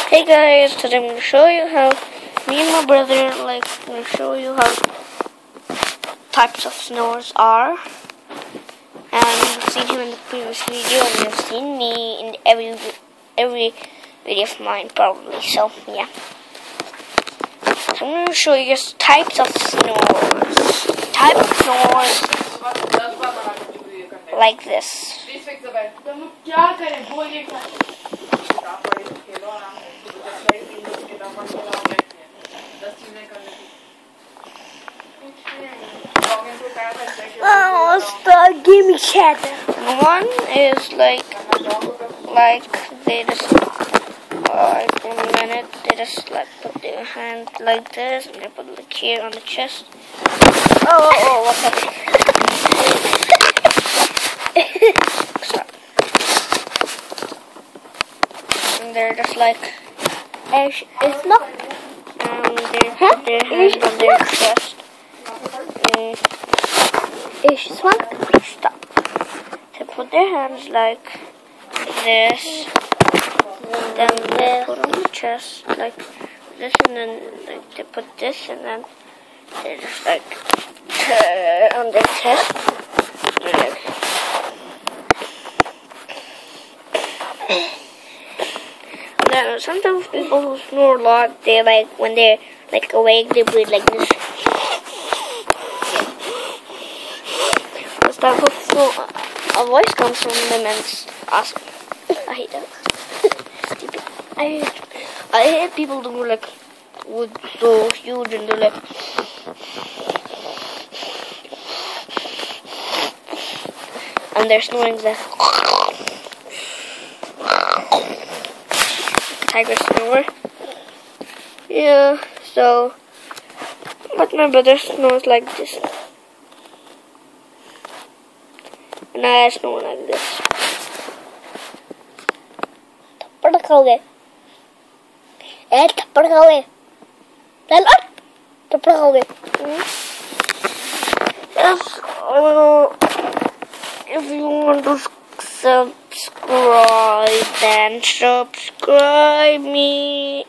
Hey guys, today I'm going to show you how me and my brother going to show you how types of snores are. And you've seen him in the previous video, and you've seen me in every video of mine probably. So yeah, so I'm going to show you just types of snores. Type of snores like this. Oh, stop! Give me chat. One is like they just like in a minute they just like put their hand like this and they put the chair on the chest. Oh, what's happening? Stop. And they're just like It's not. they put their hand on their chest. Stop. They put their hands like this, then they put on the chest like this, and then like they put this, and then they just like on their chest. And then sometimes people who snore a lot, they like when they're like awake, they breathe like this. This type of snore, a voice comes from them, and it's awesome. I hate that. Stupid. I hate people who are like with so huge and they're like and they're snoring like tiger snore. Yeah, so but my brother snores like this. And I snore like this. थप्पड़ खाओगे? थप्पड़ खाओगे? चल थप्पड़ खाओगे? Yes, if you want to subscribe, then subscribe me.